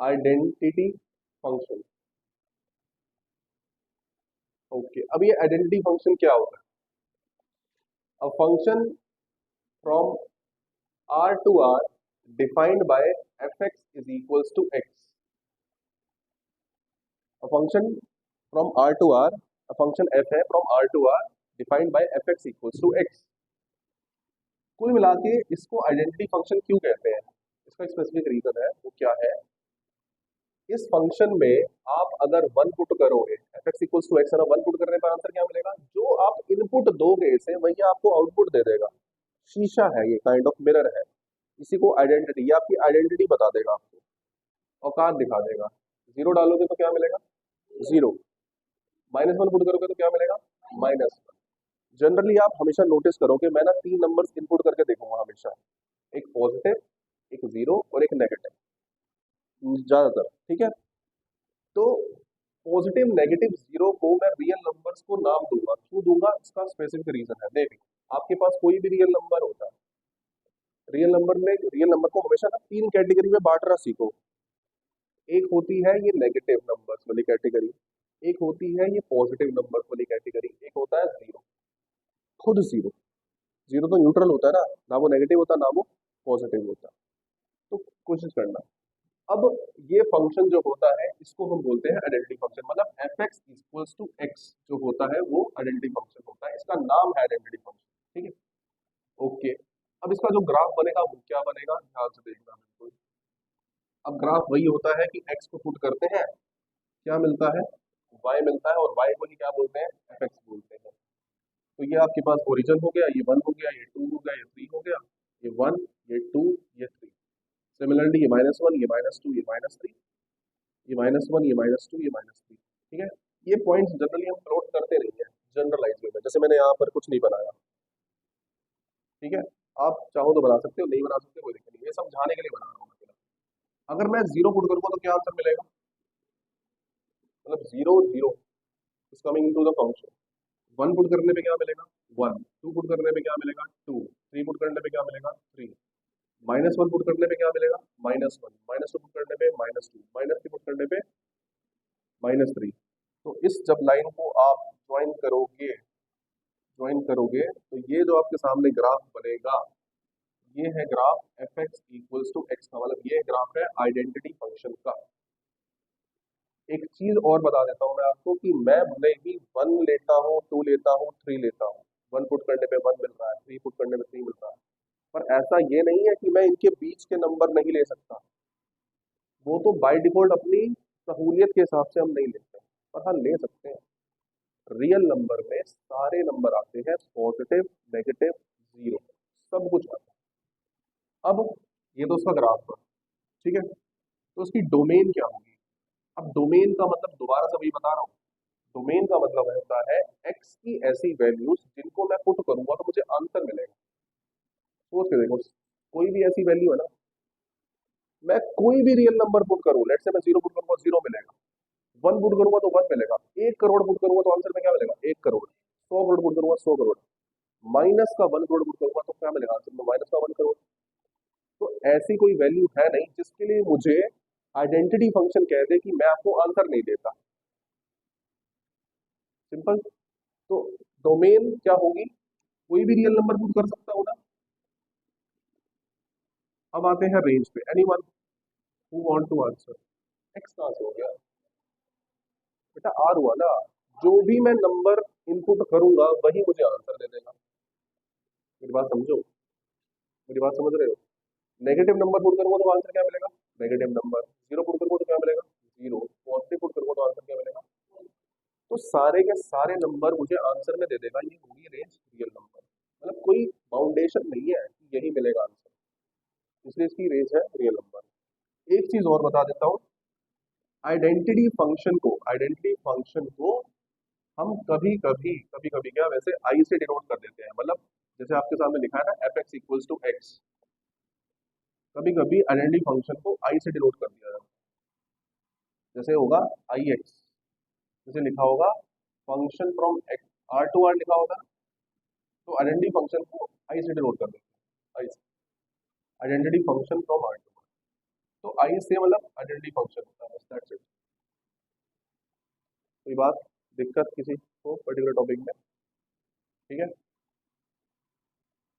Identity function. Okay, अब ये identity function क्या होता है? A function from R to R defined by fx is equals to x. A function from R to R, a function f है from R to R defined by fx equals to x. कुल मिला के इसको identity function क्यों कहते हैं? इसका specific reason है, वो क्या है? इस फंक्शन में आप अगर वन पुट करोगे, fx equals to x है ना, वन पुट करने पर आंसर क्या मिलेगा? जो आप इनपुट दोगे इसे वही आपको आउटपुट दे देगा। शीशा है ये, काइंड ऑफ मिरर है। इसी को आइडेंटिटी, ये आपकी आइडेंटिटी बता देगा, आपको औकात दिखा देगा। जीरो डालोगे तो क्या मिलेगा? जीरो। माइनस वन पुट करोगे तो क्या मिलेगा? Minus one. जनरली आप हमेशा नोटिस करोगे, मैं ना तीन नंबर्स इनपुट करके देखूंगा हमेशा, एक पॉजिटिव, एक जीरो और एक नेगेटिव, ज्यादातर। ठीक है, तो पॉजिटिव नेगेटिव जीरो को मैं रियल नंबर्स को नाम दूंगा। क्यों दूंगा? इसका स्पेसिफिक रीजन है। देखिए, आपके पास कोई भी रियल नंबर होता है, रियल नंबर को हमेशा ना तीन कैटेगरी में बांटना सीखो। एक होती है ये नेगेटिव नंबर्स वाली कैटेगरी, एक होती है ये पॉजिटिव नंबर्स वाली कैटेगरी, एक होता है जीरो। खुद जीरो, जीरो तो न्यूट्रल होता है ना, ना वो नेगेटिव होता ना वो पॉजिटिव होता। तो कोशिश करना। अब ये फंक्शन जो होता है इसको हम बोलते हैं आइडेंटिटी फंक्शन, मतलब F X equals to X जो होता है वो आइडेंटिटी फंक्शन होता है, इसका नाम है आइडेंटिटी फंक्शन। ठीक है, ओके। अब इसका जो ग्राफ बनेगा वो क्या बनेगा, ध्यान से देखना बिल्कुल। अब ग्राफ वही होता है कि एक्स को पुट करते हैं, क्या मिलता है? वाई मिलता है, और वाई को ही क्या बोलते हैं? एफ एक्स बोलते हैं। तो ये आपके पास ओरिजिन हो गया, ये वन हो गया, ये टू हो गया, ये थ्री हो गया, ये वन, ये टू, ये थ्री। सिमिलरली ये माइनस वन, ये माइनस टू, ये माइनस थ्री, ये माइनस वन, ये माइनस टू, ये माइनस थ्री। ठीक है, ये पॉइंट्स जनरली हम प्लॉट करते नहीं है जनरलाइज में, जैसे मैंने यहाँ पर कुछ नहीं बनाया। ठीक है, आप चाहो तो बना सकते हो, नहीं बना सकते कोई दिक्कत नहीं, ये समझाने के लिए बना रहा हूँ मैं। अगर मैं जीरो पुट करूंगा तो क्या आंसर मिलेगा? मतलब zero zero is coming into the function. One put करने पे क्या मिलेगा? वन। टू पुट करने पे क्या मिलेगा? टू। थ्री पुट करने पे क्या मिलेगा? थ्री। माइनस वन पुट करने पे क्या मिलेगा? Minus one. Minus two put करने पे minus two. Minus three put करने पे माइनस थ्री। तो इस जब लाइन को आप ज्वाइन करोगे तो ये जो आपके सामने ग्राफ बनेगा, ये है graph F X equals to X का, मतलब ये ग्राफ है आइडेंटिटी फंक्शन का। एक चीज और बता देता हूँ मैं आपको कि मैं भले ही वन लेता हूँ, टू लेता हूँ, थ्री लेता हूँ, वन पुट करने पे वन मिल रहा है, थ्री पुट करने पे थ्री मिल रहा है, पर ऐसा ये नहीं है कि मैं इनके बीच के नंबर नहीं ले सकता। वो तो बाय डिफॉल्ट अपनी सहूलियत के हिसाब से हम नहीं लेते, पर हाँ ले सकते हैं। रियल नंबर में सारे नंबर आते हैं, पॉजिटिव, नेगेटिव, जीरो, सब कुछ आता है। अब ये तो उसका ग्राफ था। ठीक है, तो उसकी डोमेन क्या होगी? अब डोमेन का मतलब दोबारा से वही बता रहा हूँ, डोमेन का मतलब होता है एक्स की ऐसी वैल्यूज जिनको मैं पुट करूंगा तो मुझे आंसर मिलेगा। सोच के देखो, कोई भी ऐसी वैल्यू है ना, मैं कोई भी रियल नंबर पुट करूँ, लेट से मैं जीरो पुट करूंगा जीरो मिलेगा, वन पुट करूंगा तो वन मिलेगा, एक करोड़ पुट करूंगा तो आंसर में क्या मिलेगा? एक करोड़। सौ करोड़ पुट करूंगा, सौ करोड़। माइनस का वन करोड़ पुट करूंगा तो क्या मिलेगा आंसर में? माइनस का वन करोड़। तो ऐसी कोई वैल्यू है नहीं जिसके लिए मुझे आइडेंटिटी फंक्शन कह दे कि मैं आपको आंसर नहीं देता। सिंपल। तो डोमेन क्या होगी? कोई भी रियल नंबर पुट कर सकता हूँ ना। अब आते हैं रेंज पे, any one who want to answer? X कहां से हो गया बेटा? आर हुआ ना। जो भी मैं नंबर इनपुट करूंगा वही मुझे आंसर दे देगा। मेरी बात समझो, मेरी बात समझ रहे हो? नेगेटिव नंबर पुट करूंगा तो आंसर क्या मिलेगा? Negative number. जीरो पुट करूंगा तो क्या मिलेगा? जीरो। पॉजिटिव पुट करूंगा तो आंसर क्या मिलेगा? तो सारे के सारे नंबर मुझे आंसर में दे देगा। ये होगी रेंज रियल नंबर, मतलब कोई बाउंडेशन नहीं है कि यही मिलेगा आंसर, इसलिए इसकी रेंज है रियल नंबर। एक चीज और बता देता हूँ, आइडेंटिटी फंक्शन को हम कभी कभी क्या वैसे आई से डिनोट कर देते हैं, मतलब जैसे आपके सामने लिखा है ना F X equals to X, कभी कभी आइडेंटिटी फंक्शन को आई से डिनोट कर दिया जाता है। जैसे होगा आई एक्स, जैसे लिखा होगा function from X, R to R लिखा होगा, तो आइडेंटिटी फंक्शन को आई से डिनोट कर देते हैं, I say, identity function from R to R. तो ISA मतलब आइडेंटिटी फंक्शन होता है, बस दैट्स इट। कोई बात दिक्कत किसी को पर्टिकुलर टॉपिक में? ठीक है।